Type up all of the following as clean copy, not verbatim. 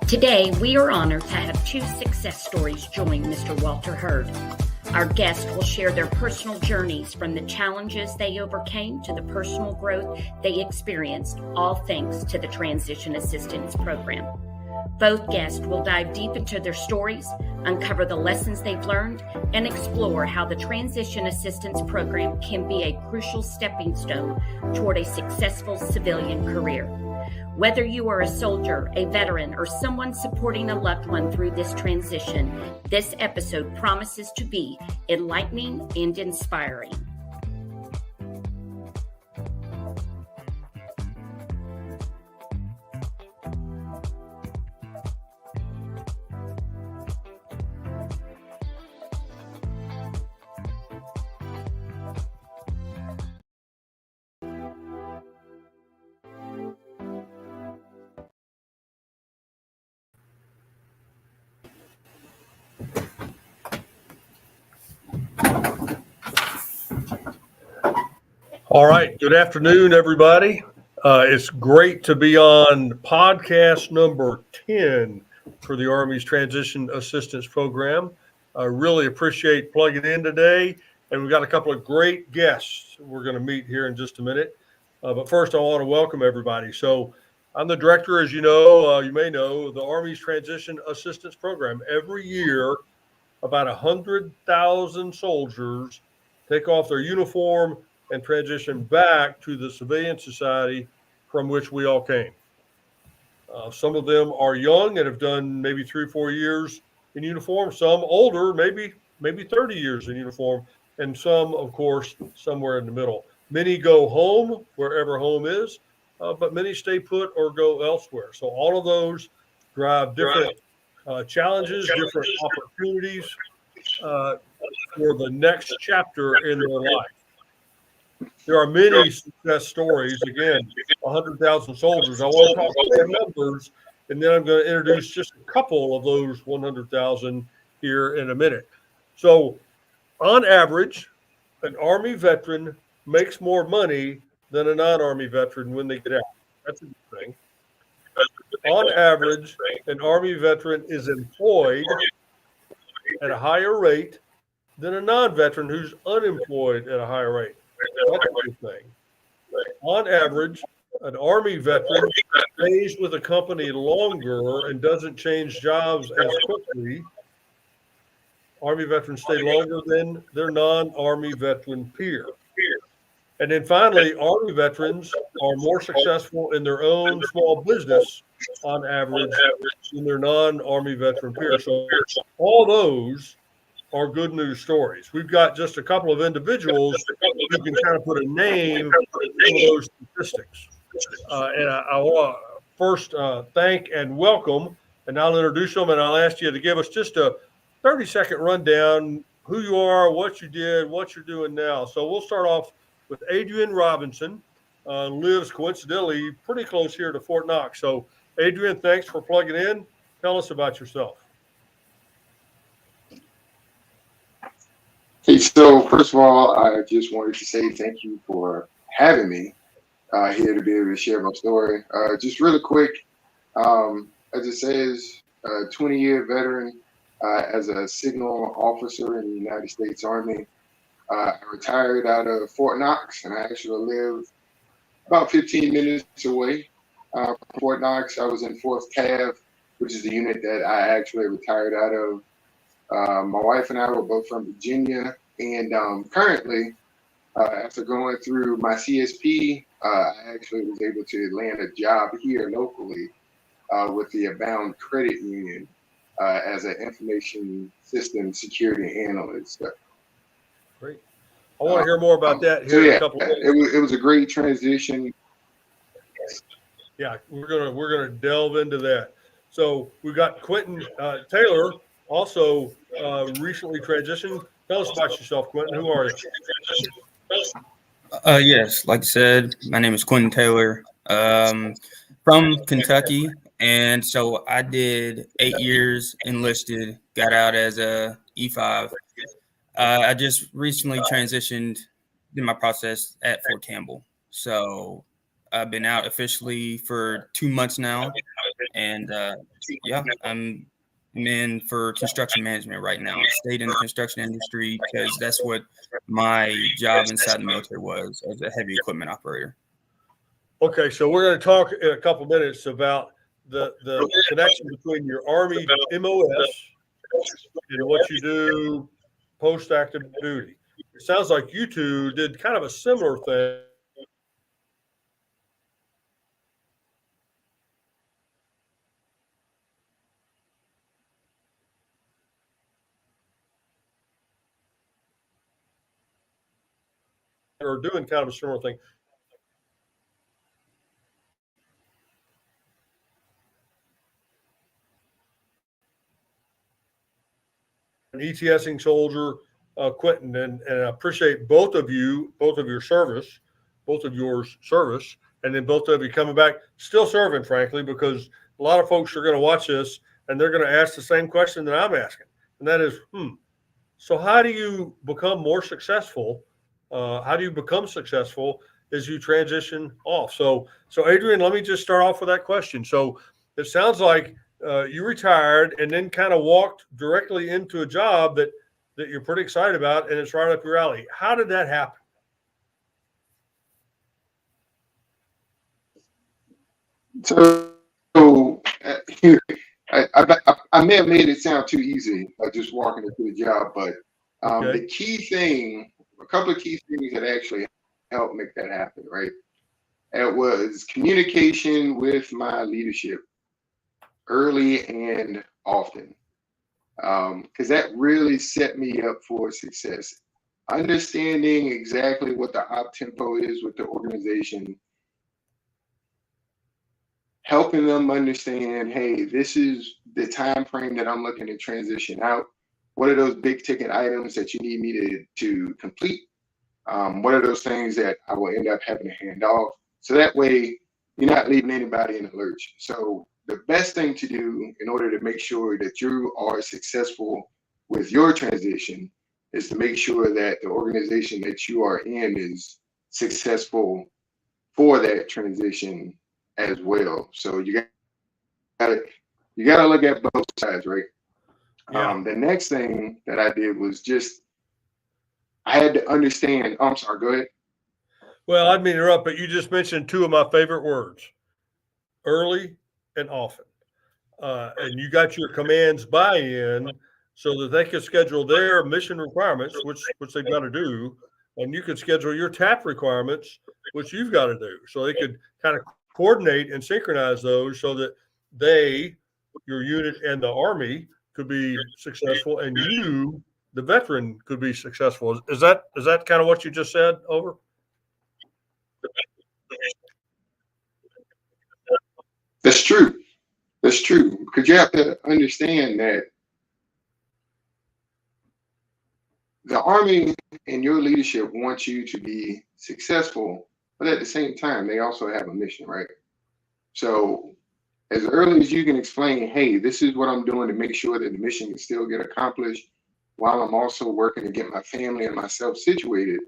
Today, we are honored to have two success stories join Mr. Walter Hurd. Our guests will share their personal journeys from the challenges they overcame to the personal growth they experienced, all thanks to the Transition Assistance Program. Both guests will dive deep into their stories, uncover the lessons they've learned, and explore how the Transition Assistance Program can be a crucial stepping stone toward a successful civilian career. Whether you are a soldier, a veteran, or someone supporting a loved one through this transition, this episode promises to be enlightening and inspiring. All right. Good afternoon, everybody. It's great to be on podcast number 10 for the Army's Transition Assistance Program. I really appreciate plugging in today. And we've got a couple of great guests we're going to meet here in just a minute. But first, I want to welcome everybody. So I'm the director, as you know, you may know, the Army's Transition Assistance Program. Every year, about 100,000 soldiers take off their uniform and transition back to the civilian society from which we all came. Some of them are young and have done maybe 3 or 4 years in uniform, some older, maybe 30 years in uniform, and some, of course, somewhere in the middle. Many go home, wherever home is, but many stay put or go elsewhere. So all of those drive different challenges, different opportunities for the next chapter in their life. There are many success stories. Again, 100,000 soldiers. I want to talk about their numbers, and then I'm going to introduce just a couple of those 100,000 here in a minute. So, on average, an Army veteran makes more money than a non-Army veteran when they get out. That's a good thing. On average, an Army veteran is employed at a higher rate than a non-veteran who's unemployed at a higher rate. That's a good thing. On average, an Army veteran stays with a company longer and doesn't change jobs as quickly. Army veterans stay longer than their non-Army veteran peer. And then finally, Army veterans are more successful in their own small business on average than their non-Army veteran peers. So all those are good news stories. We've got just a couple of individuals who can kind of put a name to those statistics. And I want to first thank and welcome, and I'll introduce them, and I'll ask you to give us just a 30-second rundown, who you are, what you did, what you're doing now. So we'll start off with Adrian Robinson, lives coincidentally pretty close here to Fort Knox. So Adrian, thanks for plugging in. Tell us about yourself. Hey, so first of all, I just wanted to say thank you for having me here to be able to share my story. Just really quick, as it says, 20-year veteran as a signal officer in the United States Army. I retired out of Fort Knox, and I actually live about 15 minutes away from Fort Knox. I was in 4th Cav, which is the unit that I actually retired out of. My wife and I were both from Virginia, and currently, after going through my CSP, I actually was able to land a job here locally with the Abound Credit Union as an information system security analyst. Great. I want to hear more about that here in a couple of minutes. It was a great transition. Yeah, we're gonna delve into that. So we've got Quentin Taylor, also recently transitioned. Tell us about yourself, Quentin. Who are you? Yes, like I said, my name is Quentin Taylor, from Kentucky, and so I did 8 years enlisted, got out as a E5. I just recently transitioned in my process at Fort Campbell, so I've been out officially for 2 months now, And yeah, I'm in for construction management right now. I stayed in the construction industry because that's what my job inside the military was, as a heavy equipment operator. Okay, so we're going to talk in a couple minutes about the connection between your Army MOS and what you do post active duty. It sounds like you two did kind of a similar thing. Or doing kind of a similar thing. An ETSing soldier, Quentin, and I appreciate both of your service, and then both of you coming back, still serving, frankly, because a lot of folks are going to watch this and they're going to ask the same question that I'm asking, and that is, so how do you become more successful? How do you become successful as you transition off? So Adrian, let me just start off with that question. So it sounds like you retired and then kind of walked directly into a job that you're pretty excited about, and it's right up your alley. How did that happen? So I may have made it sound too easy, just walking into the job, but Okay. the key thing, a couple of key things that actually helped make that happen, right? It was communication with my leadership early and often, because that really set me up for success. Understanding exactly what the op tempo is with the organization, helping them understand, hey, this is the time frame that I'm looking to transition out. What are those big ticket items that you need me to complete? What are those things that I will end up having to hand off? So that way you're not leaving anybody in the lurch. So the best thing to do in order to make sure that you are successful with your transition is to make sure that the organization that you are in is successful for that transition as well. So you gotta look at both sides, right? Yeah. The next thing that I did was just I had to understand. Oh, I'm sorry. Go ahead. Well, I didn't mean to interrupt, but you just mentioned two of my favorite words: early and often. And you got your commands buy-in so that they could schedule their mission requirements, which they've got to do, and you could schedule your TAP requirements, which you've got to do. So they could kind of coordinate and synchronize those so that they, your unit and the Army, could be successful, and you, the veteran, could be successful. Is that kind of what you just said? Over. That's true. That's true. Because you have to understand that the Army and your leadership wants you to be successful, but at the same time, they also have a mission, right? So as early as you can explain, hey, this is what I'm doing to make sure that the mission can still get accomplished while I'm also working to get my family and myself situated,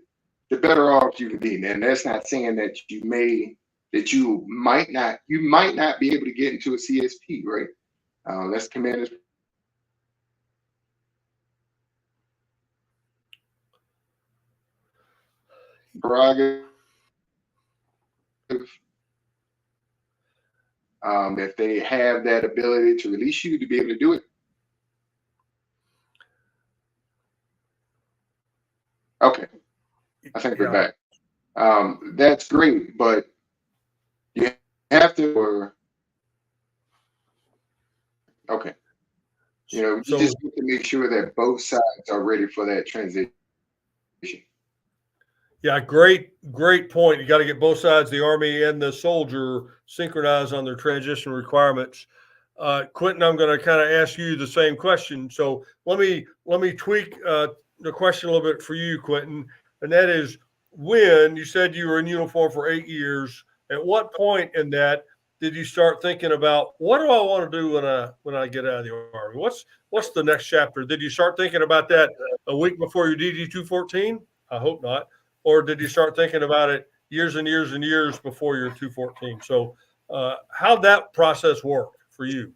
the better off you can be. And that's not saying that you might not be able to get into a CSP, right? That's commander's prerogative. If they have that ability to release you to be able to do it. Okay, I think we're back. That's great, but you have to. Okay, you just have to make sure that both sides are ready for that transition. Yeah, great point. You got to get both sides, the Army and the soldier, synchronized on their transition requirements. Quentin, I'm going to kind of ask you the same question. So let me tweak the question a little bit for you, Quentin, and that is, when you said you were in uniform for 8 years, at what point in that did you start thinking about, what do I want to do when I get out of the Army? What's the next chapter? Did you start thinking about that a week before your DD 214? I hope not. Or did you start thinking about it years and years and years before your 214? So how'd that process work? for you?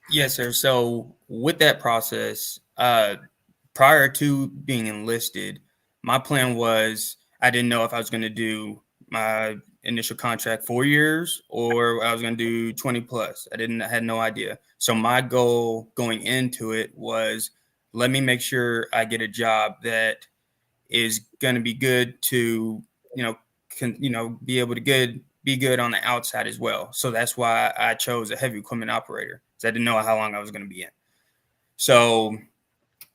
Yes, sir. So with that process, prior to being enlisted, my plan was I didn't know if I was going to do my initial contract 4 years or I was going to do 20 plus. I had no idea. So my goal going into it was let me make sure I get a job that is going to be good to, be able to be good on the outside as well. So that's why I chose a heavy equipment operator, because I didn't know how long I was going to be in. So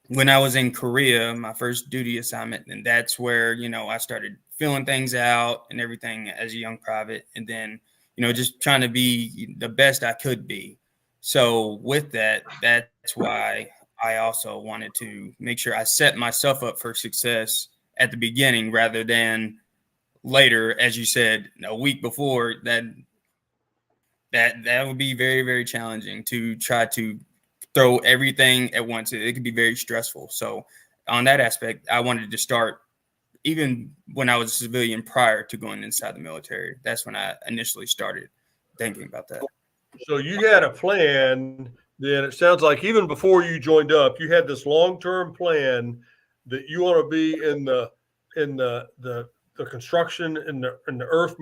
when I was in Korea, my first duty assignment, and that's where, I started filling things out and everything as a young private. And then, just trying to be the best I could be. So with that, that's why I also wanted to make sure I set myself up for success at the beginning rather than later, as you said, a week before. That would be very, very challenging to try to throw everything at once. It could be very stressful. So on that aspect, I wanted to start even when I was a civilian prior to going inside the military. That's when I initially started thinking about that. So you had a plan. Then it sounds like even before you joined up, you had this long-term plan that you want to be in the construction and the earth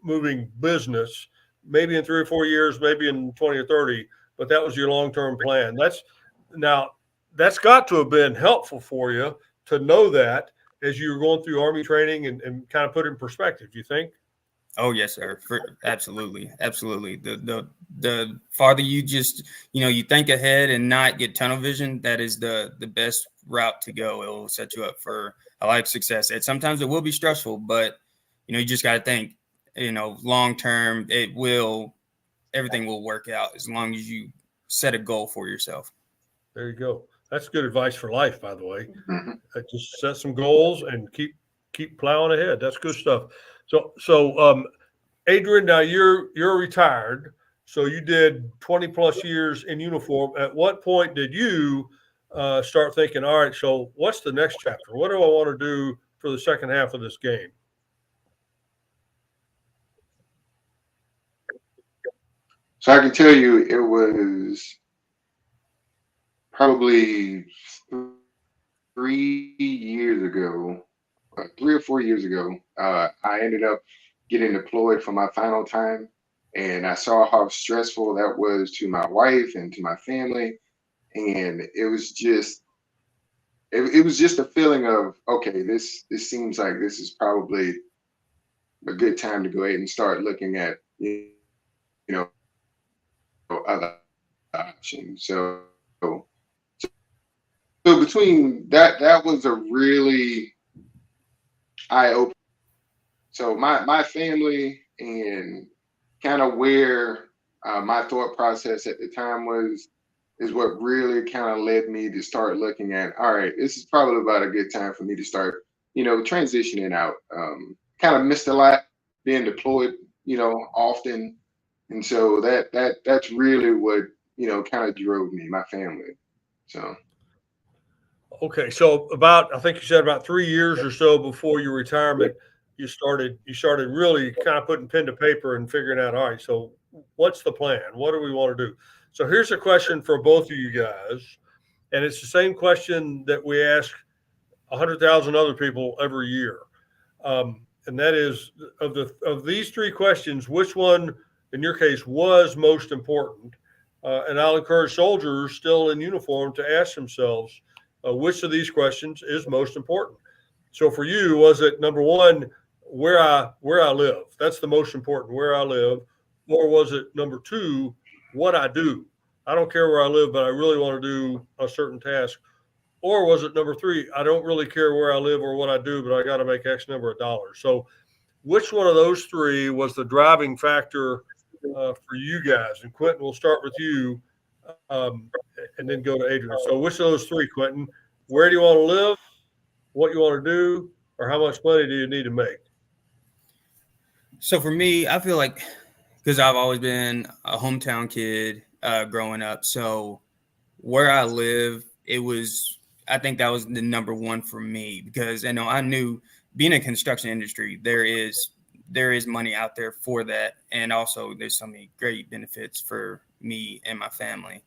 moving business, maybe in 3 or 4 years, maybe in 20 or 30, but that was your long-term plan. That's got to have been helpful for you to know that as you were going through Army training and kind of put it in perspective, you think? Oh yes, sir. Absolutely. The farther you just, you think ahead and not get tunnel vision, that is the best route to go. It will set you up for a life success. And sometimes it will be stressful, but you just got to think, long term, everything will work out as long as you set a goal for yourself. There you go. That's good advice for life, by the way. Just set some goals and keep plowing ahead. That's good stuff. So Adrian, now you're retired. So you did 20 plus years in uniform. At what point did you start thinking, all right, so what's the next chapter? What do I want to do for the second half of this game? So I can tell you it was probably 3 or 4 years ago. I ended up getting deployed for my final time, and I saw how stressful that was to my wife and to my family. And it was just a feeling of, okay, this seems like this is probably a good time to go ahead and start looking at other options. So between that was a really eye opener. So my family and kind of where my thought process at the time is what really kind of led me to start looking at, all right, this is probably about a good time for me to start, transitioning out. Kind of missed a lot being deployed, often. And so that's really what, kind of drove me, my family. So. Okay. So I think you said about 3 years or so before your retirement, you started really kind of putting pen to paper and figuring out, all right, so what's the plan? What do we want to do? So here's a question for both of you guys. And it's the same question that we ask 100,000 other people every year. And that is, of these three questions, which one, in your case, was most important? And I'll encourage soldiers still in uniform to ask themselves, which of these questions is most important? So for you, was it number one, where I live? That's the most important, where I live. Or was it number two, what I do? I don't care where I live, but I really want to do a certain task. Or was it number three, I don't really care where I live or what I do, but I got to make X number of dollars? So which one of those three was the driving factor for you guys? And Quentin, we'll start with you and then go to Adrian. So which of those three, Quentin? Where do you want to live, what you want to do, or how much money do you need to make? So for me, I feel like, because I've always been a hometown kid growing up, so where I live, I think that was the number one for me, because I knew being in the construction industry, there is there is money out there for that. And also there's so many great benefits for me and my family.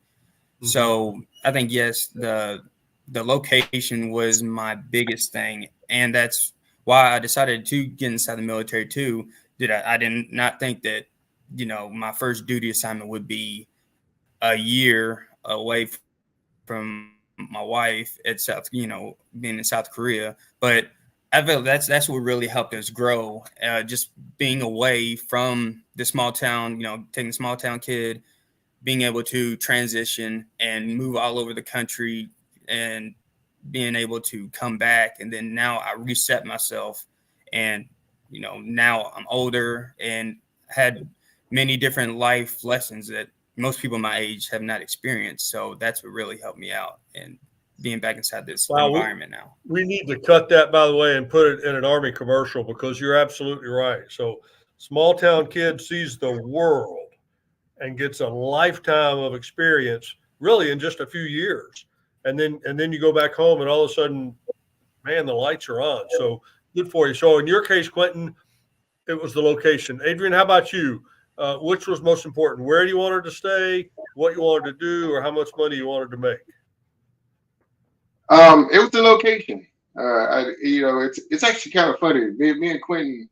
Mm-hmm. So I think, yes, the location was my biggest thing. And that's why I decided to get inside the military too. I did not think that, my first duty assignment would be a year away from my wife at being in South Korea. But I feel that's what really helped us grow. Just being away from the small town, taking the small town kid, being able to transition and move all over the country and being able to come back. And then now I reset myself, and, now I'm older and had many different life lessons that most people my age have not experienced. So that's what really helped me out, and being back inside this environment now. We need to cut that, by the way, and put it in an Army commercial, because you're absolutely right. So small town kid sees the world and gets a lifetime of experience really in just a few years. And then you go back home and all of a sudden, man, the lights are on. So good for you. So in your case, Quentin, it was the location. Adrian, how about you? Which was most important? Where you wanted to stay, what you wanted to do, or how much money you wanted to make? It was the location. It's actually kind of funny. Me and Quentin,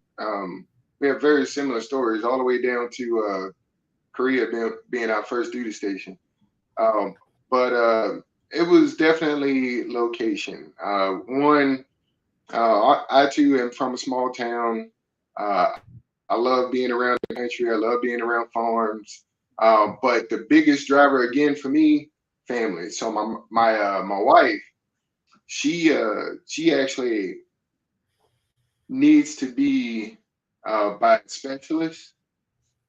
we have very similar stories, all the way down to Korea being our first duty station. But it was definitely location. I too am from a small town. I love being around the country. I love being around farms. But the biggest driver again for me, family. So my wife, she actually needs to be by a specialist,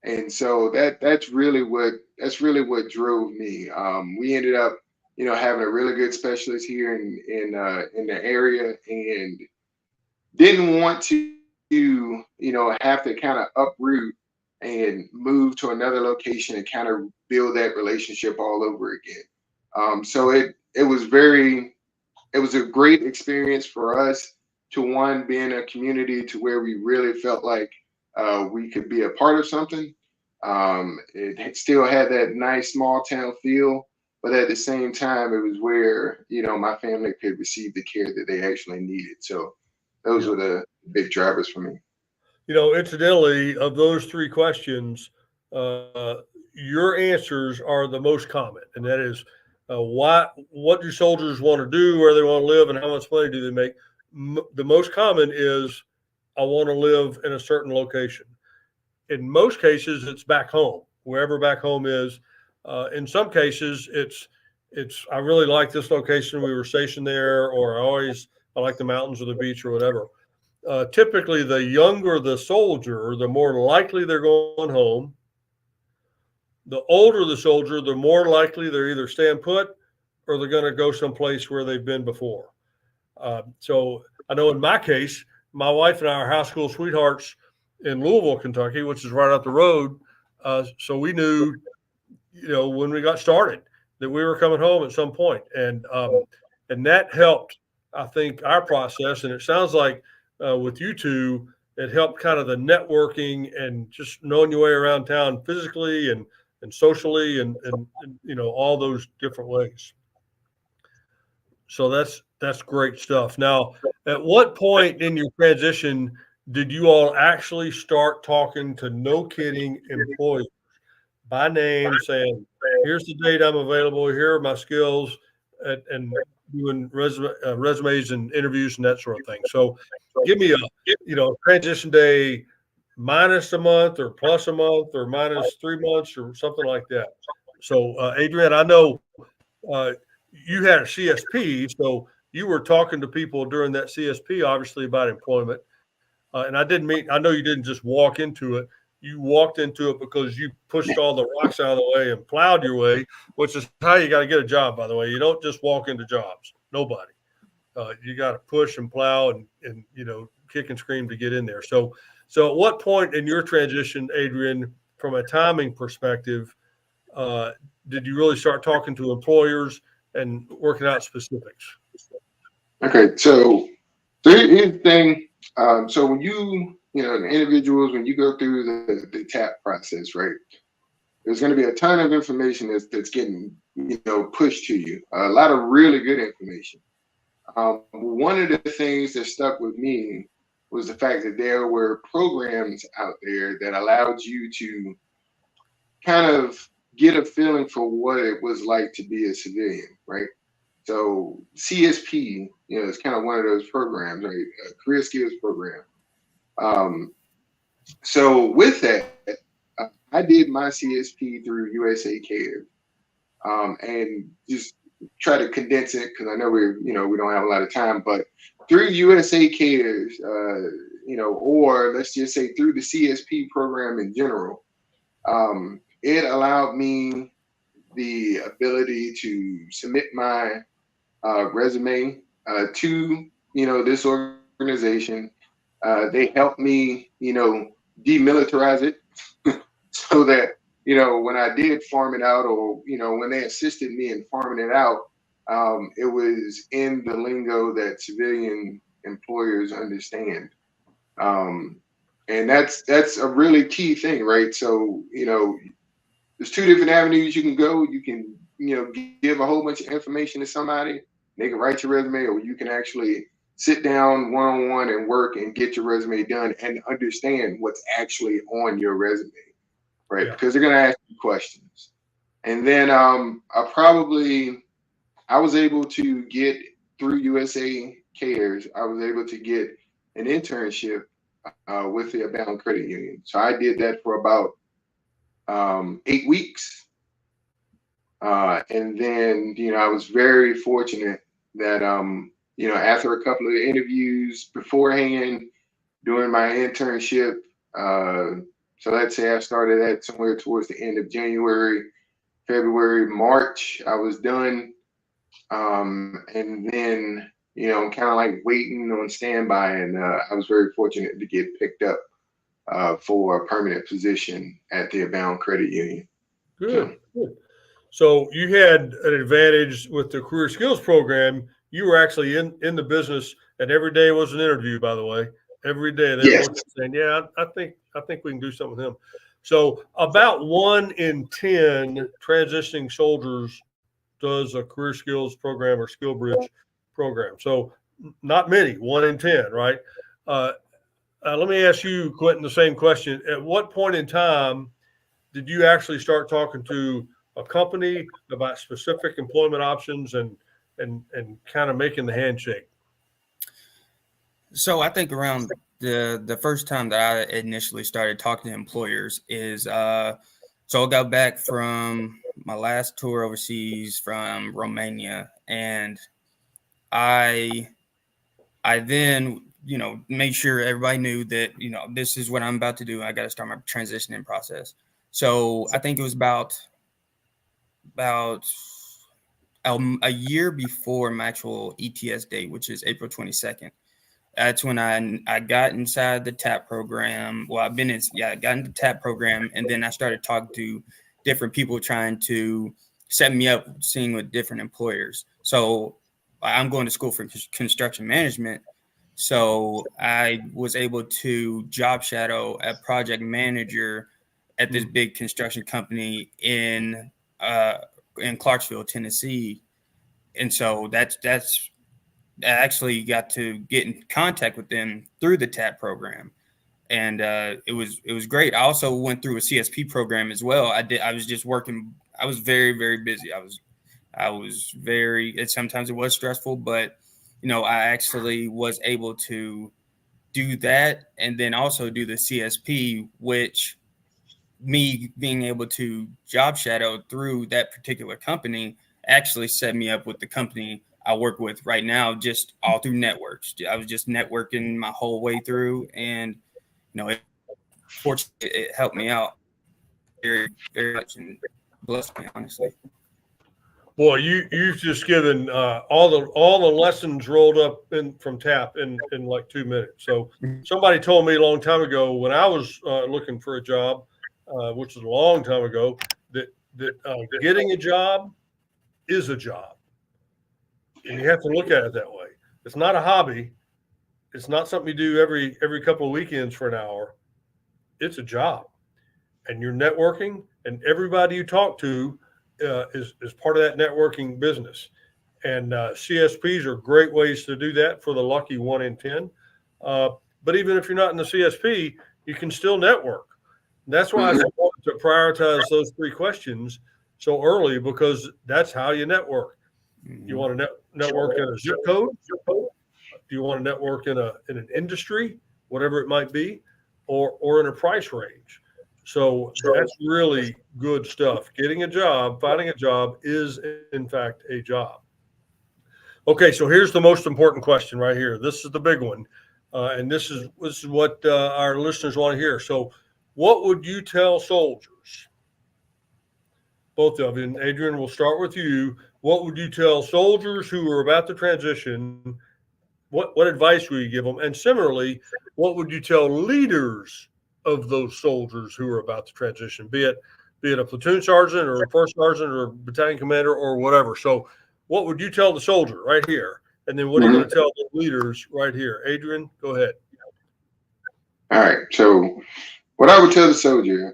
and so that's really what drove me. We ended up, having a really good specialist here in the area, and didn't want to have to kind of uproot and move to another location and kind of build that relationship all over again. So it was a great experience for us to be in a community to where we really felt like we could be a part of something. It still had that nice small town feel, but at the same time, it was where, my family could receive the care that they actually needed. So those were the big drivers for me. Incidentally, of those three questions, your answers are the most common, and that is, what do soldiers want to do, where they want to live, and how much money do they make? The most common is, I want to live in a certain location. In most cases, it's back home, wherever back home is. In some cases, it's I really like this location. We were stationed there, or I like the mountains or the beach or whatever. Typically, the younger the soldier, the more likely they're going home. The older the soldier, the more likely they're either staying put or they're going to go someplace where they've been before. So I know in my case, my wife and I are high school sweethearts in Louisville, Kentucky, which is right up the road. So we knew, when we got started, that we were coming home at some point. And that helped, I think, our process. And it sounds like with you two, it helped kind of the networking and just knowing your way around town physically and socially and all those different ways. So that's great stuff. Now, at what point in your transition did you all actually start talking to, no kidding, employees by name, saying, here's the date I'm available, here are my skills, and doing resumes and interviews and that sort of thing? So give me a transition day minus a month or plus a month or minus 3 months or something like that. So Adrian, I know you had a CSP, so you were talking to people during that CSP, obviously, about employment. And I know you didn't just walk into it. You walked into it because you pushed all the rocks out of the way and plowed your way, which is how you got to get a job, by the way. You don't just walk into jobs. Nobody. You got to push and plow and kick and scream to get in there. So at what point in your transition, Adrian, from a timing perspective, did you really start talking to employers and working out specifics? Okay, so here's the thing. So when you the individuals, when you go through the TAP process, right, there's going to be a ton of information that's getting, pushed to you. A lot of really good information. One of the things that stuck with me was the fact that there were programs out there that allowed you to kind of get a feeling for what it was like to be a civilian, right? So CSP, is kind of one of those programs, right? A career skills program. So with that, I did my CSP through USA Cares, and just try to condense it because I know we don't have a lot of time, but through USA Cares, or let's just say through the CSP program in general, it allowed me the ability to submit my resume to this organization. They helped me demilitarize it so that when I did farm it out, or when they assisted me in farming it out, it was in the lingo that civilian employers understand. And that's a really key thing, right? So there's two different avenues you can go. You can give a whole bunch of information to somebody, they can write your resume, or you can actually sit down one-on-one and work and get your resume done and understand what's actually on your resume, right? Yeah. Because they're going to ask you questions. And then I was able to get, through USA Cares, I was able to get an internship with the Abound Credit Union. So I did that for about 8 weeks. And then, I was very fortunate that, after a couple of interviews beforehand, during my internship, so let's say I started that somewhere towards the end of January, February, March, I was done. And then, kind of like waiting on standby. And I was very fortunate to get picked up for a permanent position at the Abound Credit Union. Good. So you had an advantage with the career skills program. You were actually in the business, and every day was an interview, by the way. Every day they were saying, yeah, I think we can do something with him. So about 1 in 10 transitioning soldiers does a career skills program or skill bridge program. So not many, 1 in 10, right? Let me ask you, Quentin, the same question. At what point in time did you actually start talking to a company about specific employment options and kind of making the handshake? So I think around the first time that I initially started talking to employers is so I got back from my last tour overseas from Romania, and I then made sure everybody knew that this is what I'm about to do. I got to start my transitioning process. So I think it was about a year before my actual ETS date, which is April 22nd. That's when I got inside the TAP program. Well, I got into the TAP program, and then I started talking to different people trying to set me up, seeing with different employers. So I'm going to school for construction management. So I was able to job shadow a project manager at this big construction company in Clarksville, Tennessee. And so that's I actually got to get in contact with them through the TAP program. And it was great. I also went through a CSP program as well. I was just working. I was very, very busy. I was very, sometimes it was stressful, but I actually was able to do that and then also do the CSP, which me being able to job shadow through that particular company actually set me up with the company I work with right now, just all through networks. I was just networking my whole way through, and fortunately, it helped me out very, very much and blessed me, honestly. Boy, you've just given all the lessons rolled up from TAP in like 2 minutes. So somebody told me a long time ago when I was looking for a job, which is a long time ago, that getting a job is a job, and you have to look at it that way. It's not a hobby; it's not something you do every couple of weekends for an hour. It's a job, and you're networking, and everybody you talk to is part of that networking business. And CSPs are great ways to do that for the lucky 1 in 10. But even if you're not in the CSP, you can still network. And that's why it's important to prioritize those 3 questions so early, because that's how you network. You want to network in a zip code? Do you want to network in an industry, whatever it might be, or in a price range? So that's really good stuff. Getting a job, finding a job is in fact a job. Okay, so here's the most important question right here. This is the big one, and this is what our listeners want to hear. So, what would you tell soldiers? Both of you, and Adrian, we'll start with you. What would you tell soldiers who are about to transition? What advice would you give them? And similarly, what would you tell leaders of those soldiers who are about to transition? Be it a platoon sergeant or a first sergeant or a battalion commander or whatever. So, what would you tell the soldier right here? And then what are you going to tell the leaders right here? Adrian, go ahead. All right. So what I would tell the soldier,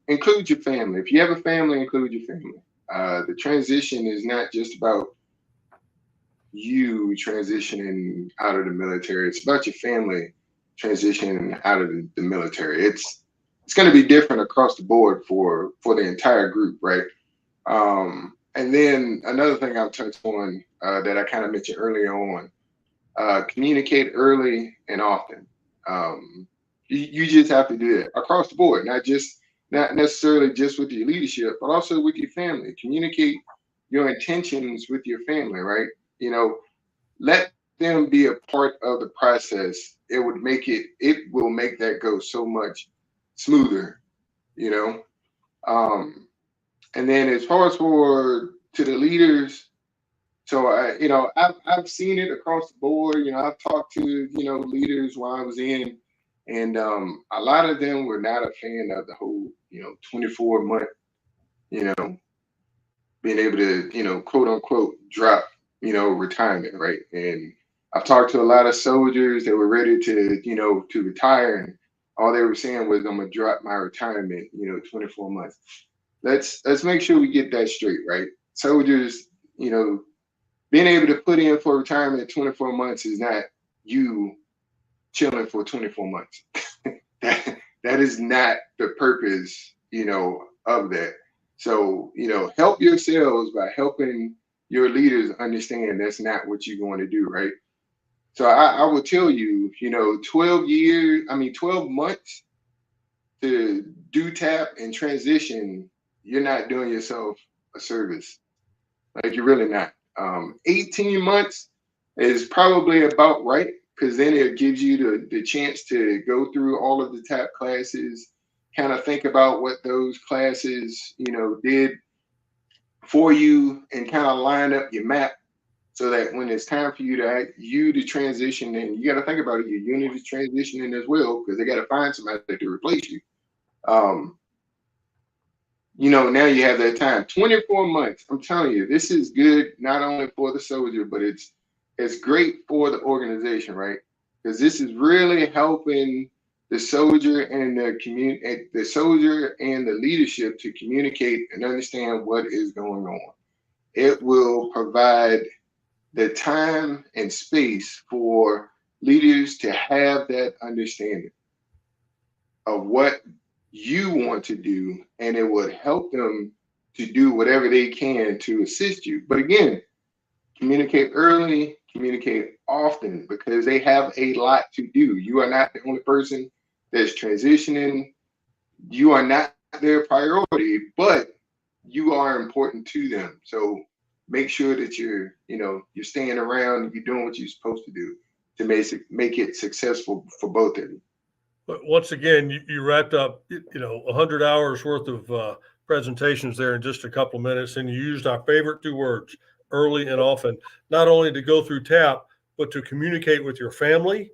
include your family. If you have a family, include your family. The transition is not just about you transitioning out of the military. It's about your family transitioning out of the military. It's going to be different across the board for the entire group, right? And then another thing I'll touch on that I kind of mentioned earlier on, communicate early and often. You just have to do it across the board, not necessarily just with your leadership, but also with your family. Communicate your intentions with your family, right? Let them be a part of the process. It will make that go so much smoother, And then as far as to the leaders, so I've seen it across the board. I've talked to leaders while I was in, and a lot of them were not a fan of the whole 24-month being able to quote unquote drop retirement, right? And I've talked to a lot of soldiers that were ready to retire, and all they were saying was, I'm gonna drop my retirement 24 months. Let's make sure we get that straight, right? Soldiers, being able to put in for retirement 24 months is not you chilling for 24 months. that is not the purpose, of that. So, help yourselves by helping your leaders understand that's not what you're going to do, right? So I will tell you, 12 months to do TAP and transition, you're not doing yourself a service. Like, you're really not. 18 months is probably about right, because then it gives you the chance to go through all of the TAP classes, kind of think about what those classes, did for you, and kind of line up your map so that when it's time for you to transition, and you got to think about it, your unit is transitioning as well, because they got to find somebody to replace you. Now you have that time. 24 months. I'm telling you, this is good not only for the soldier, but it's great for the organization, right? Because this is really helping the soldier and the soldier and the leadership to communicate and understand what is going on. It will provide the time and space for leaders to have that understanding of what you want to do, and it would help them to do whatever they can to assist you. But again, communicate early, communicate often, because they have a lot to do. You are not the only person that's transitioning. You are not their priority, but you are important to them. So make sure that you're staying around, you're doing what you're supposed to do to make it successful for both of you. But once again, you wrapped up, 100 hours worth of presentations there in just a couple of minutes, and you used our favorite 2 words, early and often, not only to go through TAP, but to communicate with your family,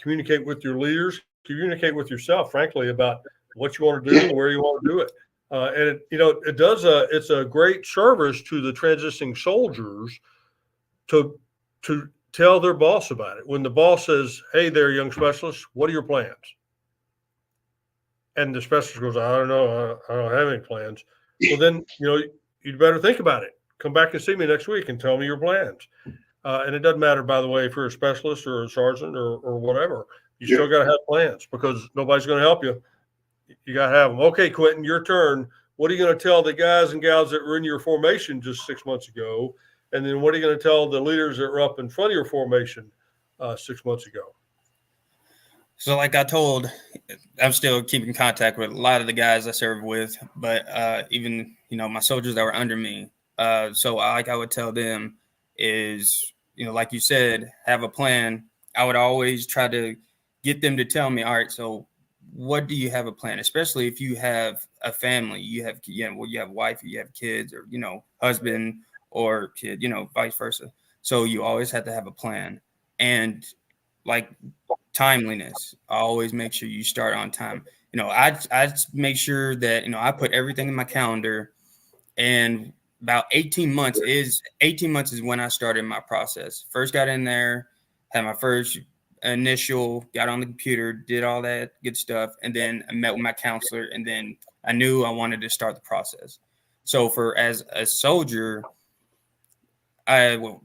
communicate with your leaders, communicate with yourself, frankly, about what you want to do and where you want to do it. And it's a great service to the transitioning soldiers to tell their boss about it. When the boss says, hey there, young specialist, what are your plans? And the specialist goes, I don't know. I don't have any plans. Well, then, you'd better think about it. Come back and see me next week and tell me your plans. And it doesn't matter, by the way, if you're a specialist or a sergeant or whatever, you still got to have plans because nobody's going to help you. You got to have them. Okay, Quentin, your turn. What are you going to tell the guys and gals that were in your formation just 6 months ago? And then what are you going to tell the leaders that were up in front of your formation 6 months ago? So like I told, I'm still keeping contact with a lot of the guys I served with, but even, my soldiers that were under me. So like I would tell them is, like you said, have a plan. I would always try to get them to tell me, all right, so what do you have a plan? Especially if you have a family, you have wife, you have kids or, husband or kid, vice versa. So you always have to have a plan. And like timeliness, I always make sure you start on time. I make sure that, I put everything in my calendar, and about 18 months is when I started my process. First got in there, had my first initial, got on the computer, did all that good stuff. And then I met with my counselor, and then I knew I wanted to start the process. So as a soldier,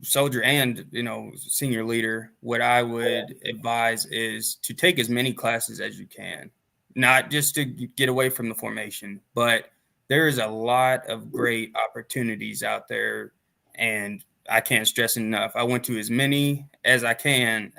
soldier and, senior leader, what I would advise is to take as many classes as you can, not just to get away from the formation, but there is a lot of great opportunities out there. And I can't stress enough. I went to as many as I could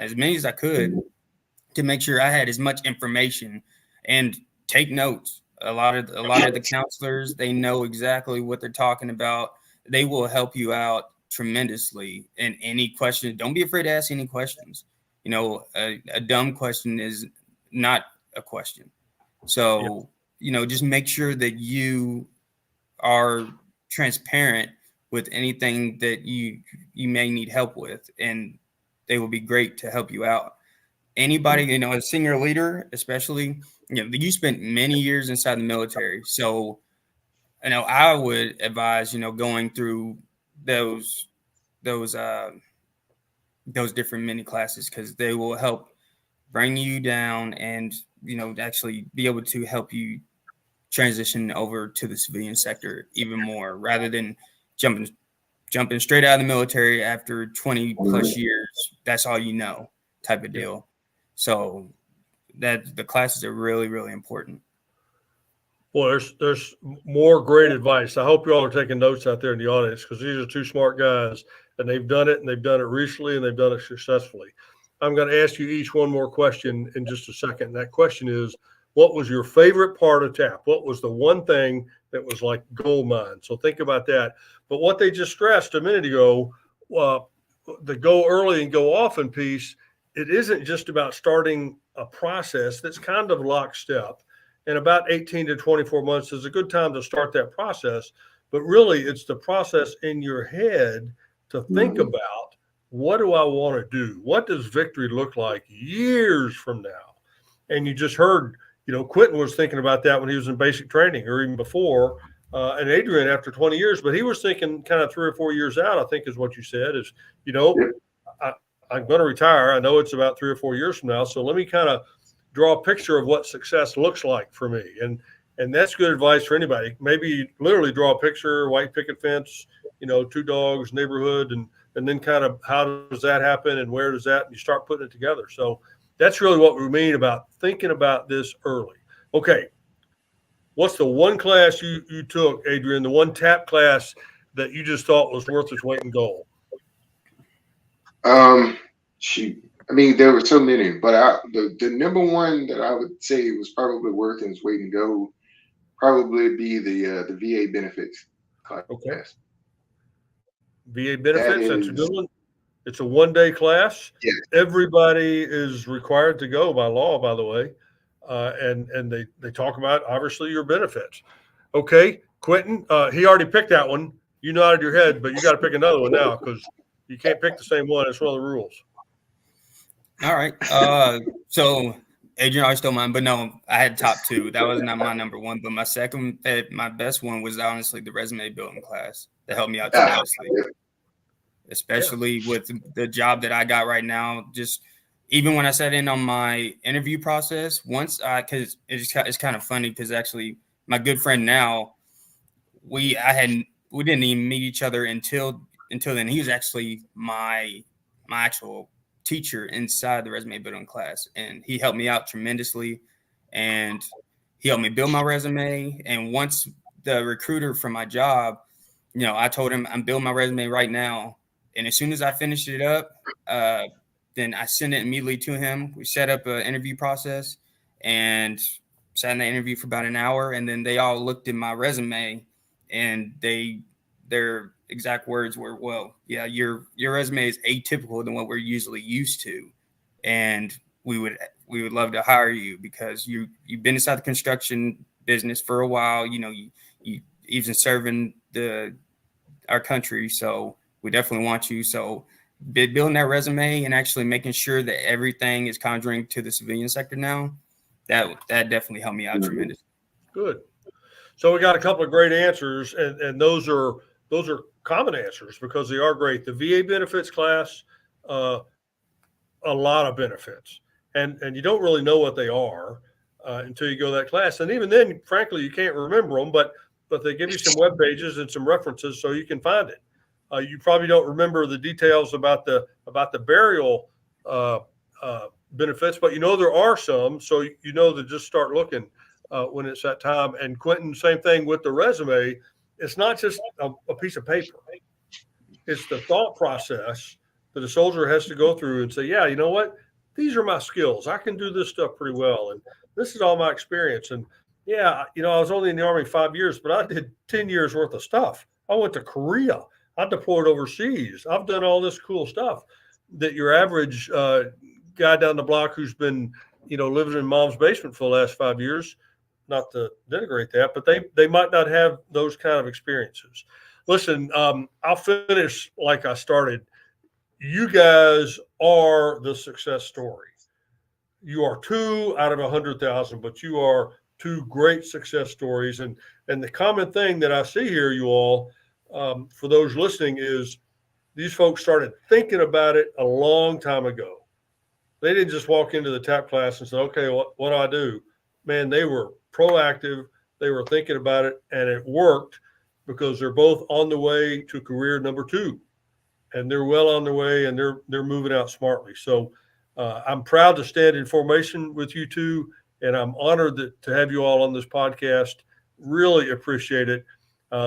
to make sure I had as much information and take notes. A lot of the counselors, they know exactly what they're talking about. They will help you out tremendously. And any questions, don't be afraid to ask any questions. A dumb question is not a question. So, just make sure that you are transparent with anything that you may need help with, and they will be great to help you out. Anybody, a senior leader, especially, you spent many years inside the military. So, I would advise, going through those different mini classes, because they will help bring you down and, actually be able to help you transition over to the civilian sector even more, rather than jumping straight out of the military after 20 plus years. That's all type of deal. So that the classes are really, really important. Well, there's more great advice. I hope you all are taking notes out there in the audience, because these are two smart guys, and they've done it recently, and they've done it successfully. I'm going to ask you each one more question in just a second. And that question is, what was your favorite part of TAP? What was the one thing that was like gold mine? So think about that. But what they just stressed a minute ago, the go early and go often piece, it isn't just about starting a process that's kind of lockstep. And about 18 to 24 months is a good time to start that process. But really, it's the process in your head to think about, what do I want to do? What does victory look like years from now? And you just heard, Quentin was thinking about that when he was in basic training, or even before, and Adrian after 20 years, but he was thinking kind of 3 or 4 years out, I think is what you said, is, I'm going to retire. I know it's about 3 or 4 years from now. So let me kind of draw a picture of what success looks like for me. And that's good advice for anybody. Maybe literally draw a picture, white picket fence, 2 dogs, neighborhood, and then kind of how does that happen and where does that, and you start putting it together. So that's really what we mean about thinking about this early. Okay. What's the one class you took, Adrian, the one TAP class that you just thought was worth its weight in gold? There were so many, but the number one that I would say was probably worth its weight in gold probably be the VA benefits class. Okay. VA benefits, that's a good one. It's a one-day class. Yes. Everybody is required to go by law, by the way. And they talk about, obviously, your benefits. Okay, Quentin, he already picked that one. You nodded your head, but you got to pick another one now, because you can't pick the same one. It's one of the rules. All right. So Adrian already stole mine, but no, I had top 2. That was not my number one, but my best one was honestly the resume building class that helped me out tremendously. especially with the job that I got right now. Just even when I sat in on my interview process, because it's kind of funny because actually my good friend now, we didn't even meet each other until then. He was actually my actual teacher inside the resume building class, and he helped me out tremendously, and he helped me build my resume. And once the recruiter for my job, I told him I'm building my resume right now, and as soon as I finished it up, then I sent it immediately to him. We set up an interview process and sat in the interview for about an hour, and then they all looked at my resume, and their exact words were, "Well, yeah, your resume is atypical than what we're usually used to, and we would love to hire you because you've been inside the construction business for a while. You even serving our country, so we definitely want you." So building that resume and actually making sure that everything is conjuring to the civilian sector now, that definitely helped me out tremendously. Good. So we got a couple of great answers, and those are common answers because they are great. The VA benefits class, a lot of benefits, and you don't really know what they are until you go to that class. And even then, frankly, you can't remember them, but they give you some web pages and some references so you can find it. You probably don't remember the details about the burial benefits, but there are some, so to just start looking when it's that time. And Quentin, same thing with the resume. It's not just a piece of paper. It's the thought process that a soldier has to go through and say, yeah, you know what? These are my skills. I can do this stuff pretty well. And this is all my experience. And yeah, I was only in the Army 5 years, but I did 10 years worth of stuff. I went to Korea. I deployed overseas. I've done all this cool stuff that your average guy down the block who's been, living in mom's basement for the last 5 years, not to denigrate that, but they might not have those kind of experiences. Listen, I'll finish like I started. You guys are the success story. You are 2 out of 100,000, but you are 2 great success stories. And the common thing that I see here, you all, for those listening, is these folks started thinking about it a long time ago. They didn't just walk into the TAP class and say, okay, what do I do? Man, they were proactive. They were thinking about it, and it worked because they're both on the way to career number 2, and they're well on their way, and they're moving out smartly. So I'm proud to stand in formation with you 2, and I'm honored to have you all on this podcast. Really appreciate it.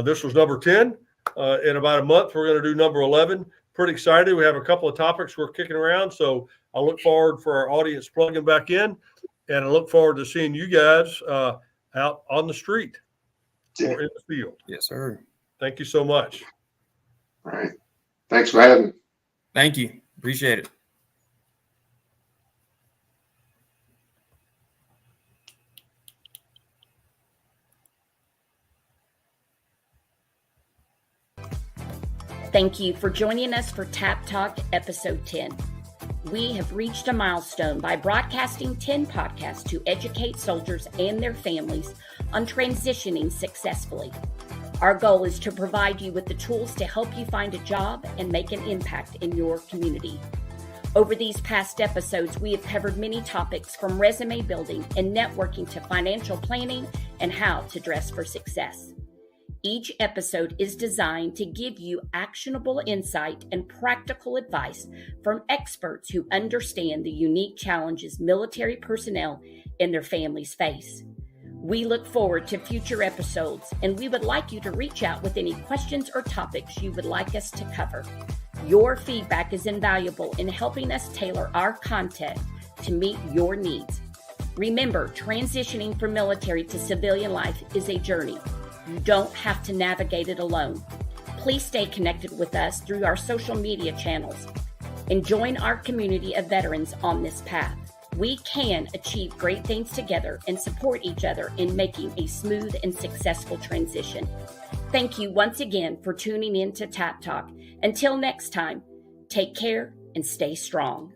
This was number 10. In about a month, we're going to do number 11. Pretty excited. We have a couple of topics we're kicking around, so I look forward for our audience plugging back in, and I look forward to seeing you guys out on the street or in the field. Yes, sir. Thank you so much. All right. Thanks for having me. Thank you. Appreciate it. Thank you for joining us for TAP Talk Episode 10. We have reached a milestone by broadcasting 10 podcasts to educate soldiers and their families on transitioning successfully. Our goal is to provide you with the tools to help you find a job and make an impact in your community. Over these past episodes, we have covered many topics from resume building and networking to financial planning and how to dress for success. Each episode is designed to give you actionable insight and practical advice from experts who understand the unique challenges military personnel and their families face. We look forward to future episodes, and we would like you to reach out with any questions or topics you would like us to cover. Your feedback is invaluable in helping us tailor our content to meet your needs. Remember, transitioning from military to civilian life is a journey. You don't have to navigate it alone. Please stay connected with us through our social media channels and join our community of veterans on this path. We can achieve great things together and support each other in making a smooth and successful transition. Thank you once again for tuning in to TAP Talk. Until next time, take care and stay strong.